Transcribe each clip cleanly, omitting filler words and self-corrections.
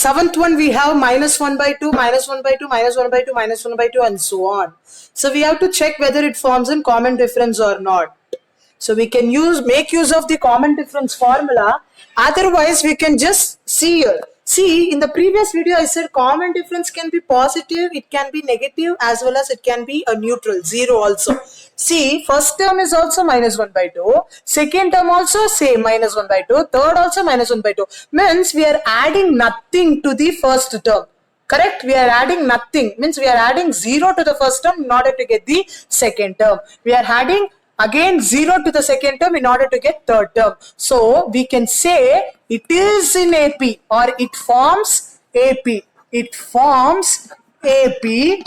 Seventh one we have minus 1 by 2, minus 1 by 2, minus 1 by 2, minus 1 by 2 and so on. So we have to check whether it forms in common difference or not. So we can make use of the common difference formula. Otherwise we can just see here. See, in the previous video I said common difference can be positive, it can be negative, as well as it can be a neutral, 0 also. See, first term is also minus 1 by 2, second term also same minus 1 by 2, third also minus 1 by 2. Means we are adding nothing to the first term. Correct? We are adding nothing. Means we are adding 0 to the first term in order to get the second term. We are adding again 0 to the second term in order to get third term. So we can say it is in AP or it forms AP. It forms AP.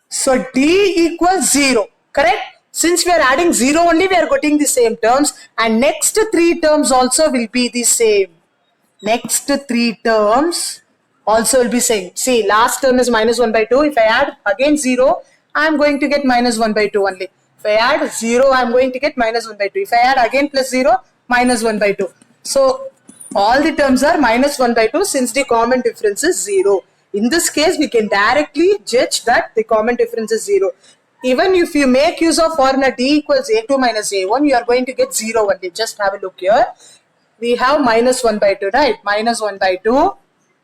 So D equals 0. Correct? Since we are adding 0 only, we are getting the same terms, and next 3 terms also will be the same. Next 3 terms also will be same. See, last term is minus 1 by 2. If I add again 0, I am going to get minus 1 by 2 only. If I add 0, I am going to get minus 1 by 2. If I add again plus 0, minus 1 by 2. So, all the terms are minus 1 by 2 since the common difference is 0. In this case, we can directly judge that the common difference is 0. Even if you make use of formula D equals A2 minus A1, you are going to get 0 only. Just have a look here. We have minus 1 by 2, right? Minus 1 by 2.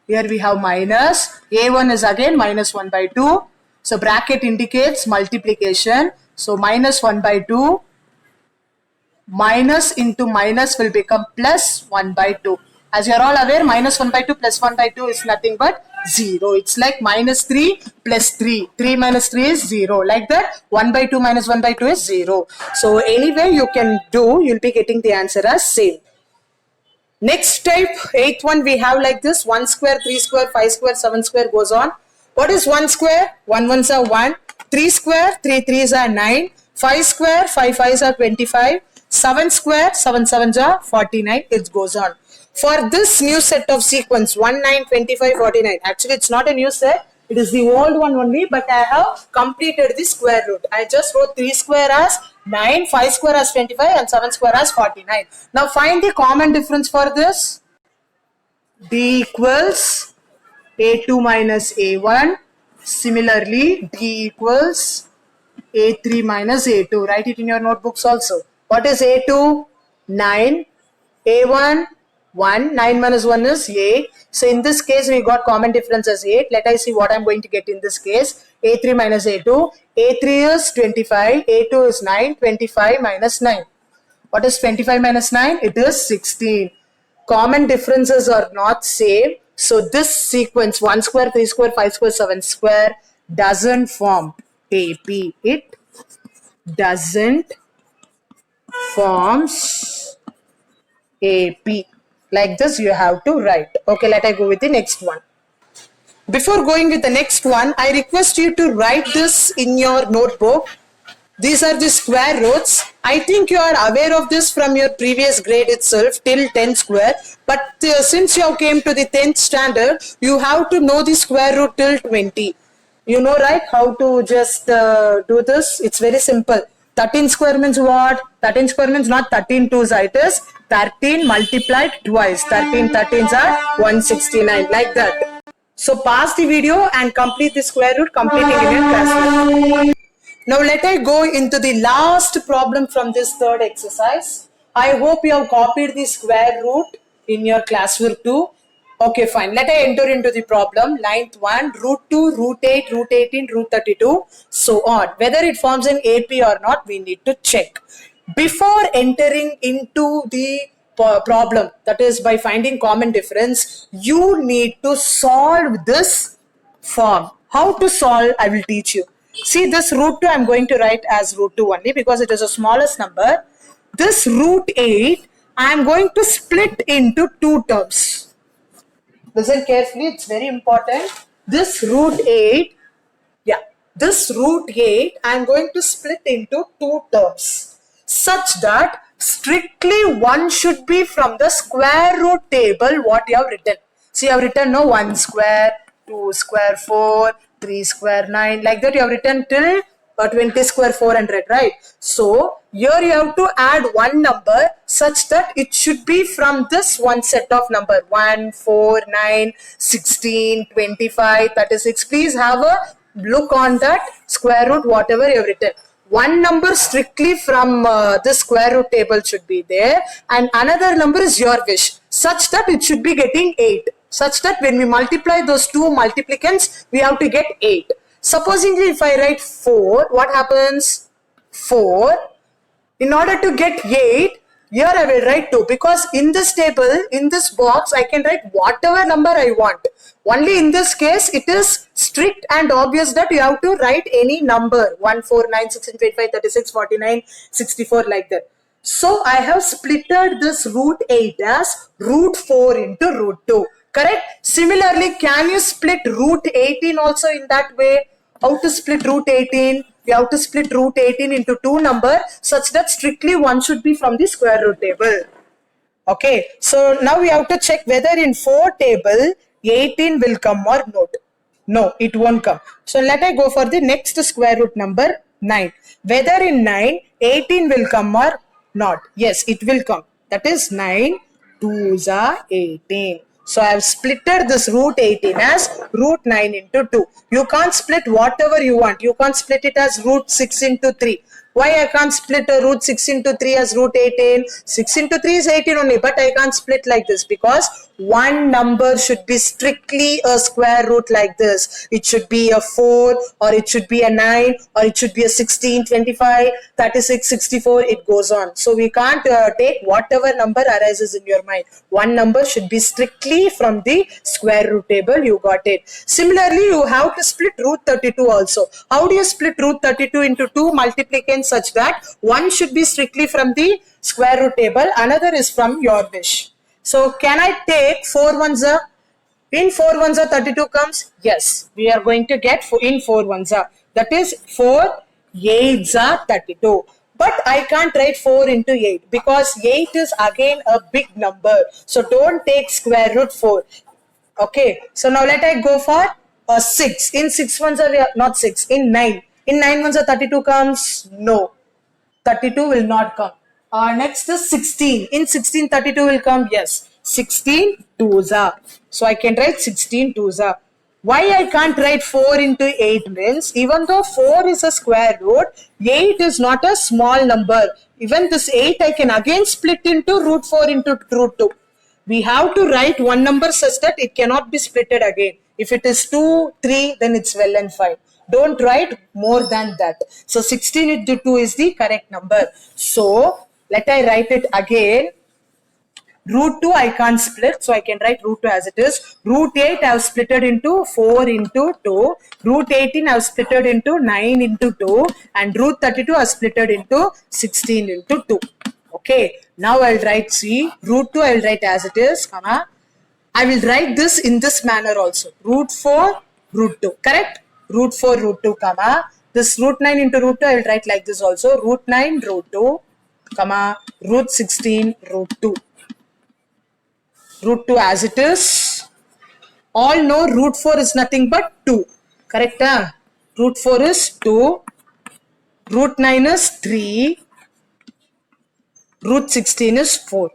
Here we have minus. A1 is again minus 1 by 2. So bracket indicates multiplication. So minus 1 by 2. Minus into minus will become plus 1 by 2. As you are all aware, minus 1 by 2 plus 1 by 2 is nothing but 0. It's like minus 3 plus 3. 3 minus 3 is 0. Like that, 1 by 2 minus 1 by 2 is 0. So anyway you can do, you'll be getting the answer as same. Next type, 8th one, we have like this: 1 square, 3 square, 5 square, 7 square goes on. What is 1 square? 1 ones are 1. 3 square, 3 threes are 9. 5 square, 5 fives are 25. 7 square, 7 sevens are 49. It goes on. For this new set of sequence, 1, 9, 25, 49. Actually, it's not a new set. It is the old one only, but I have completed the square root. I just wrote 3 square as 9, 5 square as 25 and 7 square as 49. Now find the common difference for this. D equals A2 minus A1. Similarly, D equals A3 minus A2. Write it in your notebooks also. What is A2? 9. A1? 1. 9 minus 1 is 8. So in this case, we got common difference as 8. Let us see what I am going to get in this case. A3 minus A2. A3 is 25. A2 is 9. 25 minus 9. What is 25 minus 9? It is 16. Common differences are not same. So this sequence, 1 square, 3 square, 5 square, 7 square, doesn't form AP. It doesn't forms AP. Like this you have to write. Okay, let I go with the next one. Before going with the next one, I request you to write this in your notebook. These are the square roots. I think you are aware of this from your previous grade itself till 10 square. But since you came to the 10th standard, you have to know the square root till 20. You know, right, how to just do this? It's very simple. 13 square means what? 13 square means not 13 twos, it is 13 multiplied twice. 13 13s are 169, like that. So pause the video and complete the square root, completing in your classroom. Now let I go into the last problem from this third exercise. I hope you have copied the square root in your classwork too. Okay, fine. Let I enter into the problem. Ninth one, root 2, root 8, root 18, root 32, so on. Whether it forms an AP or not, we need to check. Before entering into the problem, that is by finding common difference, you need to solve this form. How to solve, I will teach you. See, this root 2 I am going to write as root 2 only because it is the smallest number. This root 8 I am going to split into 2 terms. Listen carefully, it's very important. This root 8, this root 8 I am going to split into 2 terms such that strictly one should be from the square root table what you have written. See, you have written 1 square, 2 square, 4, 3 square, 9, like that you have written till 20 square 400, right? So here you have to add one number such that it should be from this one set of number 1, 4, 9, 16, 25, 36. Please have a look on that square root whatever you have written. One number strictly from the square root table should be there, and another number is your wish, such that it should be getting 8, such that when we multiply those two multiplicants we have to get 8. Supposingly if I write 4, what happens? 4. In order to get 8, here I will write 2, because in this table, in this box, I can write whatever number I want. Only in this case, it is strict and obvious that you have to write any number 1, 4, 9, 16, 25, 36, 49, 64, like that. So I have splitted this root 8 as root 4 into root 2. Correct? Similarly, can you split root 18 also in that way? How to split root 18? We have to split root 18 into two numbers such that strictly one should be from the square root table. Okay, so now we have to check whether in 4 table 18 will come or not. No, it won't come. So let I go for the next square root number 9. Whether in 9 18 will come or not. Yes, it will come. That is 9 2s are 18. So I have splitted this root 18 as root 9 into 2. You can't split whatever you want. You can't split it as root 6 into 3. Why I can't split a root 6 into 3 as root 18? 6 into 3 is 18 only, but I can't split like this because one number should be strictly a square root like this. It should be a 4, or it should be a 9, or it should be a 16, 25, 36, 64, it goes on. So we can't take whatever number arises in your mind. One number should be strictly from the square root table. You got it. Similarly, you have to split root 32 also. How do you split root 32 into two multiplicants such that one should be strictly from the square root table, another is from your wish? So can I take 4 ones are? In 4 ones are 32 comes? Yes, we are going to get in 4 ones are. That is 4 8s are 32. But I can't write 4 into 8 because 8 is again a big number. So don't take square root 4. Okay, so now let I go for 6. In 6 ones are not 6. In 9. In 9 ones are 32 comes? No. 32 will not come. Next is 16. In 16 32 will come? Yes. 16 2s are. So I can write 16 2s are. Why I can't write 4 into 8 means even though 4 is a square root, 8 is not a small number. Even this 8 I can again split into root 4 into root 2. We have to write one number such that it cannot be splitted again. If it is 2, 3, then it's well and fine. Don't write more than that. So 16 into 2 is the correct number. So let I write it again. Root 2 I can't split, so I can write root 2 as it is. Root 8 I have splitted into 4 into 2. Root 18 I have splitted into 9 into 2. And root 32 I have splitted into 16 into 2. Okay, now I'll write root 2 I will write as it is, comma. I will write this in this manner also. Root 4, root 2, correct? Root 4, root 2, comma. This root 9 into root 2 I will write like this also. Root 9, root 2, comma. Root 16, root 2. Root 2 as it is. All know root 4 is nothing but 2. Correct? Huh? Root 4 is 2. Root 9 is 3. Root 16 is 4.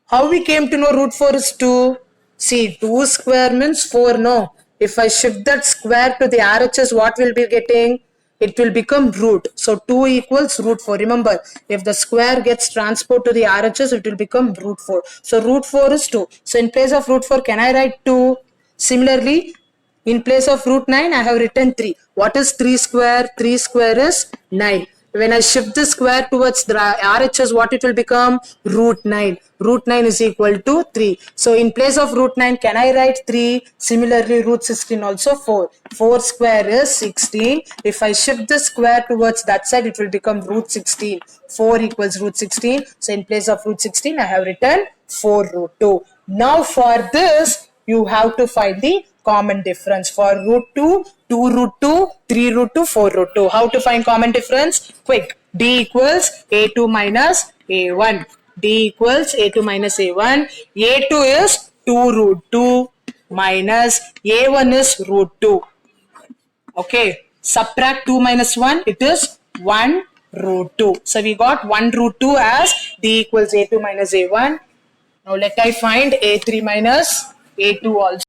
How we came to know root 4 is 2? See, 2 square means 4, no? If I shift that square to the RHS, what will be getting? It will become root. So 2 equals root 4. Remember, if the square gets transposed to the RHS, it will become root 4. So root 4 is 2. So in place of root 4, can I write 2? Similarly, in place of root 9, I have written 3. What is 3 square? 3 square is 9. When I shift the square towards the RHS, what it will become? Root 9. Root 9 is equal to 3. So in place of root 9, can I write 3? Similarly, root 16 also 4. 4 square is 16. If I shift the square towards that side, it will become root 16. 4 equals root 16. So in place of root 16, I have written 4 root 2. Now for this, you have to find the common difference. For root 2, 2 root 2, 3 root 2, 4 root 2. How to find common difference? Quick. D equals A2 minus A1. D equals A2 minus A1. A2 is 2 root 2 minus A1 is root 2. Okay. Subtract 2 minus 1, it is 1 root 2. So we got 1 root 2 as D equals A2 minus A1. Now let I find A3 minus A2 also.